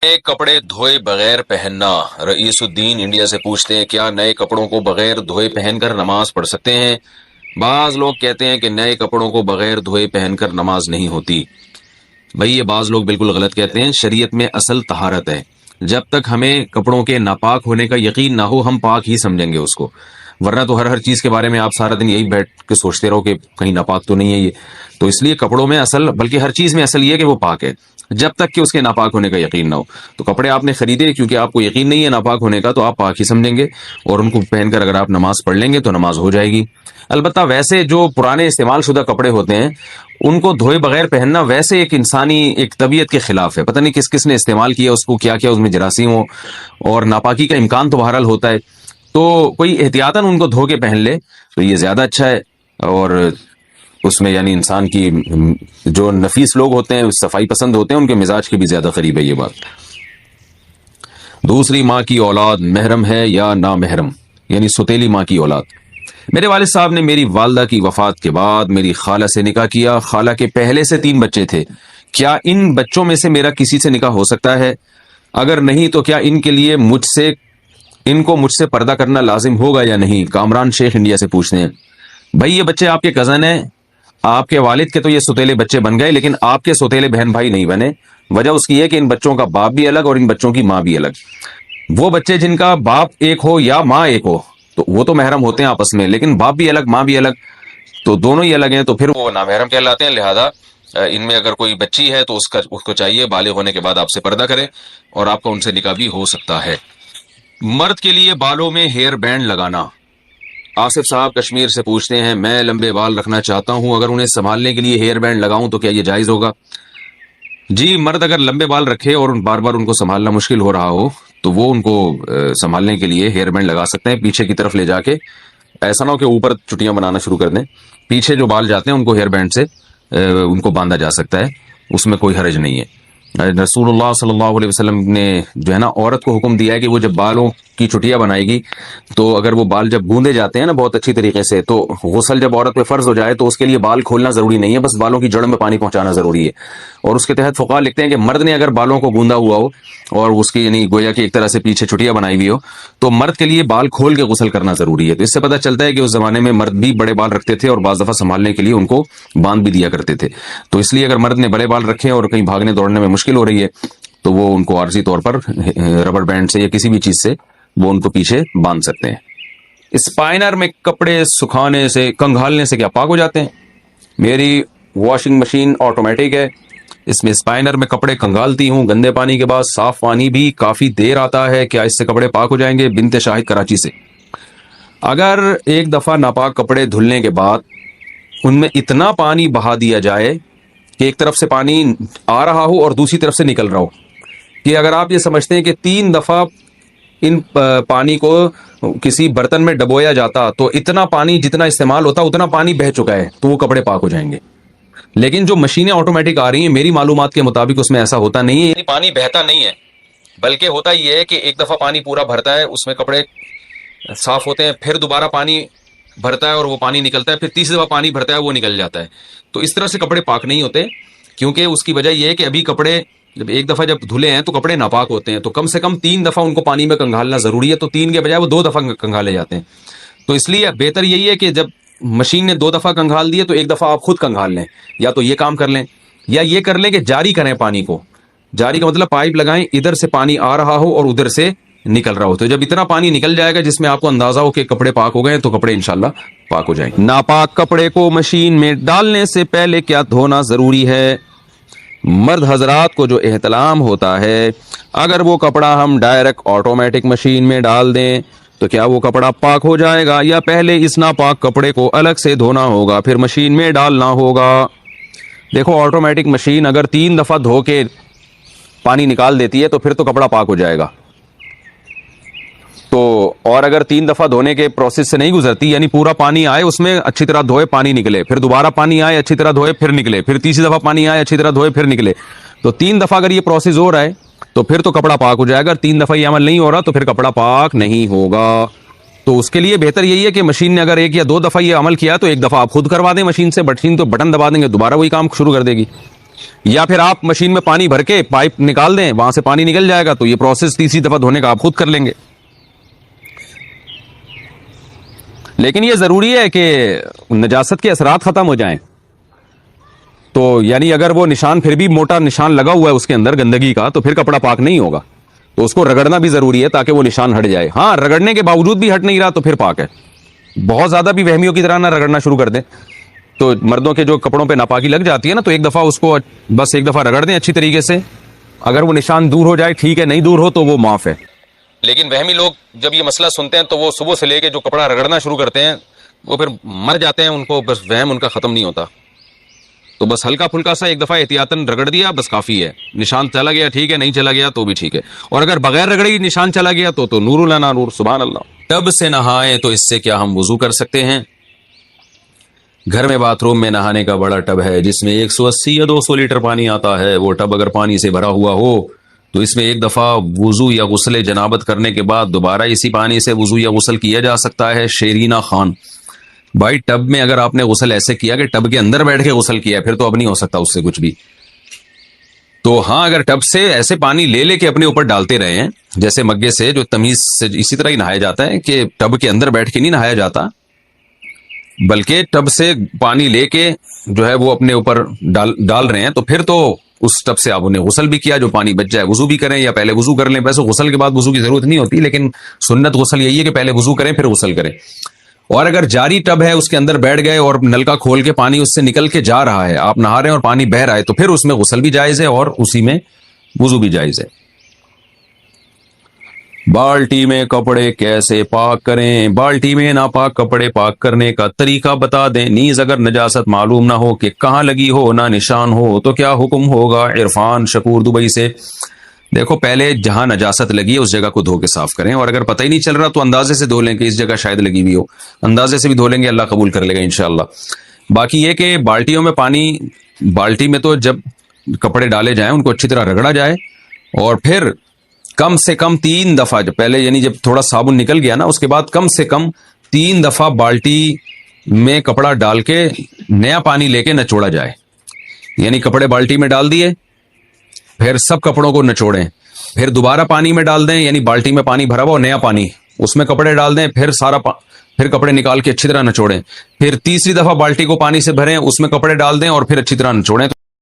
نئے کپڑے دھوئے بغیر پہننا۔ رئیس الدین انڈیا سے پوچھتے ہیں کیا نئے کپڑوں کو بغیر دھوئے پہن کر نماز پڑھ سکتے ہیں؟ بعض لوگ کہتے ہیں کہ نئے کپڑوں کو بغیر دھوئے پہن کر نماز نہیں ہوتی۔ بھئی یہ بعض لوگ بالکل غلط کہتے ہیں۔ شریعت میں اصل طہارت ہے۔ جب تک ہمیں کپڑوں کے ناپاک ہونے کا یقین نہ ہو ہم پاک ہی سمجھیں گے اس کو، ورنہ تو ہر چیز کے بارے میں آپ سارا دن یہی بیٹھ کے سوچتے رہو کہ کہیں ناپاک تو نہیں ہے یہ۔ تو اس لیے کپڑوں میں اصل، بلکہ ہر چیز میں اصل یہ ہے کہ وہ پاک ہے، جب تک کہ اس کے ناپاک ہونے کا یقین نہ ہو۔ تو کپڑے آپ نے خریدے کیونکہ آپ کو یقین نہیں ہے ناپاک ہونے کا، تو آپ پاک ہی سمجھیں گے اور ان کو پہن کر اگر آپ نماز پڑھ لیں گے تو نماز ہو جائے گی۔ البتہ ویسے جو پرانے استعمال شدہ کپڑے ہوتے ہیں ان کو دھوئے بغیر پہننا ویسے ایک انسانی ایک طبیعت کے خلاف ہے۔ پتہ نہیں کس کس نے استعمال کیا اس کو، کیا کیا اس میں جراثیم ہو، اور ناپاکی کا امکان تو بہرحال ہوتا ہے۔ تو کوئی احتیاطاً ان کو دھو کے پہن لے تو یہ زیادہ اچھا ہے، اور اس میں یعنی انسان کی جو نفیس لوگ ہوتے ہیں، صفائی پسند ہوتے ہیں، ان کے مزاج کے بھی زیادہ قریب ہے یہ بات۔ دوسری ماں کی اولاد محرم ہے یا نامحرم، یعنی سوتیلی ماں کی اولاد۔ میرے والد صاحب نے میری والدہ کی وفات کے بعد میری خالہ سے نکاح کیا۔ خالہ کے پہلے سے 3 بچے تھے۔ کیا ان بچوں میں سے میرا کسی سے نکاح ہو سکتا ہے؟ اگر نہیں تو کیا ان کے لیے ان کو مجھ سے پردہ کرنا لازم ہوگا یا نہیں؟ کامران شیخ انڈیا سے پوچھتے ہیں۔ بھائی یہ بچے آپ کے کزن ہیں، آپ کے والد کے تو یہ سوتیلے بچے بن گئے، لیکن آپ کے سوتیلے بہن بھائی نہیں بنے۔ وجہ اس کی ہے کہ ان بچوں کا باپ بھی الگ اور ان بچوں کی ماں بھی الگ۔ وہ بچے جن کا باپ ایک ہو یا ماں ایک ہو تو وہ تو محرم ہوتے ہیں آپس میں، لیکن باپ بھی الگ ماں بھی الگ، تو دونوں ہی الگ ہیں، تو پھر وہ نامحرم کہلاتے ہیں۔ لہذا ان میں اگر کوئی بچی ہے تو اس کو چاہیے بالغ ہونے کے بعد آپ سے پردہ کرے، اور آپ کا ان سے نکاح بھی ہو سکتا ہے۔ مرد کے لیے بالوں میں ہیئر بینڈ لگانا۔ آصف صاحب کشمیر سے پوچھتے ہیں میں لمبے بال رکھنا چاہتا ہوں، اگر انہیں سنبھالنے کے لیے ہیئر بینڈ لگاؤں تو کیا یہ جائز ہوگا؟ جی، مرد اگر لمبے بال رکھے اور بار بار ان کو سنبھالنا مشکل ہو رہا ہو تو وہ ان کو سنبھالنے کے لیے ہیئر بینڈ لگا سکتے ہیں، پیچھے کی طرف لے جا کے۔ ایسا نہ ہو کہ اوپر چٹیاں بنانا شروع کر دیں، پیچھے جو بال جاتے ہیں ان کو ہیئر بینڈ سے ان کو باندھا جا سکتا ہے، اس میں کوئی حرج نہیں ہے۔ رسول اللہ صلی اللہ علیہ وسلم نے جو ہے نا عورت کو حکم دیا ہے کہ وہ جب بالوں کی چٹیاں بنائے گی تو اگر وہ بال جب گوندے جاتے ہیں نا بہت اچھی طریقے سے، تو غسل جب عورت پہ فرض ہو جائے تو اس کے لیے بال کھولنا ضروری نہیں ہے، بس بالوں کی جڑ میں پانی پہنچانا ضروری ہے۔ اور اس کے تحت فقہا لکھتے ہیں کہ مرد نے اگر بالوں کو گوندا ہوا ہو اور اس کی یعنی گویا کہ ایک طرح سے پیچھے چٹیاں بنائی ہوئی ہو تو مرد کے لیے بال کھول کے غسل کرنا ضروری ہے۔ تو اس سے پتہ چلتا ہے کہ اس زمانے میں مرد بھی بڑے بال رکھتے تھے اور بعض دفعہ سنبھالنے کے لیے ان کو باندھ بھی دیا کرتے تھے۔ تو اس لیے اگر مرد نے بڑے بال رکھے اور کہیں بھاگنے دوڑنے میں مشکل ہو رہی ہے تو وہ ان کو عارضی طور پر ربڑ بینڈ سے یا کسی بھی چیز سے وہ ان کو پیچھے باندھ سکتے ہیں۔ اسپائنر میں کپڑے سکھانے سے کنگھالنے سے کیا پاک ہو جاتے ہیں؟ میری واشنگ مشین آٹومیٹک ہے، اس میں اسپائنر میں کپڑے کنگالتی ہوں، گندے پانی کے بعد صاف پانی بھی کافی دیر آتا ہے، کیا اس سے کپڑے پاک ہو جائیں گے؟ بنت شاہد کراچی سے۔ اگر ایک دفعہ ناپاک کپڑے دھلنے کے بعد ان میں اتنا پانی بہا دیا جائے کہ ایک طرف سے پانی آ رہا ہو اور دوسری طرف سے نکل رہا ہو، کہ اگر آپ یہ سمجھتے ہیں کہ 3 دفعہ ان پانی کو کسی برتن میں ڈبویا جاتا تو اتنا پانی جتنا استعمال ہوتا اتنا پانی بہہ چکا ہے تو وہ کپڑے پاک ہو جائیں گے۔ لیکن جو مشینیں آٹومیٹک آ رہی ہیں میری معلومات کے مطابق اس میں ایسا ہوتا نہیں ہے، یعنی پانی بہتا نہیں ہے، بلکہ ہوتا یہ ہے کہ ایک دفعہ پانی پورا بھرتا ہے، اس میں کپڑے صاف ہوتے ہیں، پھر دوبارہ پانی بھرتا ہے اور وہ پانی نکلتا ہے، پھر تیسری دفعہ پانی بھرتا ہے وہ نکل جاتا ہے۔ تو اس طرح سے کپڑے پاک نہیں ہوتے، کیونکہ اس کی وجہ یہ ہے کہ ابھی کپڑے جب ایک دفعہ جب دھلے ہیں تو کپڑے ناپاک ہوتے ہیں، تو کم سے کم 3 دفعہ ان کو پانی میں کنگھالنا ضروری ہے، تو 3 کے بجائے وہ 2 دفعہ کنگھالے جاتے ہیں۔ تو اس لیے بہتر یہی ہے کہ جب مشین نے 2 دفعہ کنگھال دیے تو ایک دفعہ آپ خود کنگھال لیں، یا تو یہ کام کر لیں یا یہ کر لیں کہ جاری کریں پانی کو۔ جاری کا مطلب پائپ لگائیں، ادھر سے پانی آ رہا ہو اور ادھر سے نکل رہا ہو، تو جب اتنا پانی نکل جائے گا جس میں آپ کو اندازہ ہو کہ کپڑے پاک ہو گئے تو کپڑے انشاءاللہ پاک ہو جائیں گے۔ ناپاک کپڑے کو مشین میں ڈالنے سے پہلے کیا دھونا ضروری ہے؟ مرد حضرات کو جو احتلام ہوتا ہے، اگر وہ کپڑا ہم ڈائریکٹ آٹومیٹک مشین میں ڈال دیں تو کیا وہ کپڑا پاک ہو جائے گا، یا پہلے اس ناپاک کپڑے کو الگ سے دھونا ہوگا پھر مشین میں ڈالنا ہوگا؟ دیکھو آٹومیٹک مشین اگر 3 دفعہ دھو کے پانی نکال دیتی ہے تو پھر تو کپڑا پاک ہو جائے گا، تو اور اگر 3 دفعہ دھونے کے پروسیس سے نہیں گزرتی، یعنی پورا پانی آئے اس میں اچھی طرح دھوئے پانی نکلے، پھر دوبارہ پانی آئے اچھی طرح دھوئے پھر نکلے، پھر تیسری دفعہ پانی آئے اچھی طرح دھوئے پھر نکلے، تو 3 دفعہ اگر یہ پروسیس ہو رہا ہے تو پھر تو کپڑا پاک ہو جائے گا۔ 3 دفعہ یہ عمل نہیں ہو رہا تو پھر کپڑا پاک نہیں ہوگا۔ تو اس کے لیے بہتر یہی ہے کہ مشین نے اگر 1 یا 2 دفعہ یہ عمل کیا تو 1 دفعہ آپ خود کروا دیں مشین سے، مشین تو بٹن دبا دیں گے دوبارہ وہی کام شروع کر دے گی۔ یا پھر آپ مشین میں پانی بھر کے پائپ نکال دیں, وہاں سے پانی نکل جائے گا, تو یہ پروسیس تیسری دفعہ دھونے کا آپ خود کر لیں گے. لیکن یہ ضروری ہے کہ نجاست کے اثرات ختم ہو جائیں. تو یعنی اگر وہ نشان پھر بھی موٹا نشان لگا ہوا ہے اس کے اندر گندگی کا, تو پھر کپڑا پاک نہیں ہوگا. تو اس کو رگڑنا بھی ضروری ہے تاکہ وہ نشان ہٹ جائے. ہاں, رگڑنے کے باوجود بھی ہٹ نہیں رہا تو پھر پاک ہے. بہت زیادہ بھی وہمیوں کی طرح نہ رگڑنا شروع کر دیں. تو مردوں کے جو کپڑوں پہ ناپاکی لگ جاتی ہے نا, تو ایک دفعہ اس کو بس ایک دفعہ رگڑ دیں اچھی طریقے سے. اگر وہ نشان دور ہو جائے ٹھیک ہے, نہیں دور ہو تو وہ معاف ہے. لیکن وہمی لوگ جب یہ مسئلہ سنتے ہیں تو وہ صبح سے لے کے جو کپڑا رگڑنا شروع کرتے ہیں وہ پھر مر جاتے ہیں. ان کو بس وہم ان کا ختم نہیں ہوتا. تو بس ہلکا پھلکا سا ایک دفعہ احتیاطاً رگڑ دیا بس کافی ہے. نشان چلا گیا ٹھیک ہے, نہیں چلا گیا تو بھی ٹھیک ہے. اور اگر بغیر رگڑے ہی نشان چلا گیا تو نور لنا نور. سبحان اللہ. ٹب سے نہائیں تو اس سے کیا ہم وضو کر سکتے ہیں؟ گھر میں باتھ روم میں نہانے کا بڑا ٹب ہے جس میں 180 یا 200 لیٹر پانی آتا ہے. وہ ٹب اگر پانی سے بھرا ہوا ہو تو اس میں ایک دفعہ وضو یا غسل جنابت کرنے کے بعد دوبارہ اسی پانی سے وضو یا غسل کیا جا سکتا ہے. شیرینہ خان: بھائی ٹب میں اگر آپ نے غسل ایسے کیا کہ ٹب کے اندر بیٹھ کے غسل کیا, پھر تو اب نہیں ہو سکتا اس سے کچھ بھی. تو ہاں, اگر ٹب سے ایسے پانی لے کے اپنے اوپر ڈالتے رہے ہیں جیسے مگے سے, جو تمیز سے اسی طرح ہی نہایا جاتا ہے کہ ٹب کے اندر بیٹھ کے نہیں نہایا جاتا, بلکہ ٹب سے پانی لے کے جو ہے وہ اپنے اوپر ڈال رہے ہیں, تو پھر تو اس ٹب سے آپ انہیں غسل بھی کیا, جو پانی بچ جائے وضو بھی کریں یا پہلے وضو کر لیں. ویسے غسل کے بعد وضو کی ضرورت نہیں ہوتی, لیکن سنت غسل یہی ہے کہ پہلے وضو کریں پھر غسل کریں. اور اگر جاری ٹب ہے اس کے اندر بیٹھ گئے اور نلکا کھول کے پانی اس سے نکل کے جا رہا ہے, آپ نہا رہے ہیں اور پانی بہ رہا ہے, تو پھر اس میں غسل بھی جائز ہے اور اسی میں وضو بھی جائز ہے. بالٹی میں کپڑے کیسے پاک کریں؟ بالٹی میں ناپاک کپڑے پاک کرنے کا طریقہ بتا دیں. نیز اگر نجاست معلوم نہ ہو کہ کہاں لگی ہو, نہ نشان ہو, تو کیا حکم ہوگا؟ عرفان شکور دبئی سے. دیکھو, پہلے جہاں نجاست لگی ہے اس جگہ کو دھو کے صاف کریں, اور اگر پتہ ہی نہیں چل رہا تو اندازے سے دھو لیں کہ اس جگہ شاید لگی ہوئی ہو. اندازے سے بھی دھو لیں گے, اللہ قبول کر لے گا انشاءاللہ. باقی یہ کہ بالٹیوں میں پانی, بالٹی میں تو جب کپڑے ڈالے جائیں ان کو اچھی طرح رگڑا جائے, اور پھر کم سے کم 3 دفعہ, جب پہلے یعنی جب تھوڑا صابن نکل گیا نا اس کے بعد کم سے کم 3 دفعہ بالٹی میں کپڑا ڈال کے نیا پانی لے کے نچوڑا جائے. یعنی کپڑے بالٹی میں ڈال دیے, پھر سب کپڑوں کو نچوڑیں, پھر دوبارہ پانی میں ڈال دیں, یعنی بالٹی میں پانی بھرا ہوا نیا پانی, اس میں کپڑے ڈال دیں, پھر پھر کپڑے نکال کے اچھی طرح نچوڑیں, پھر تیسری دفعہ بالٹی کو پانی سے بھریں, اس میں کپڑے ڈال دیں اور پھر اچھی طرح نچوڑیں.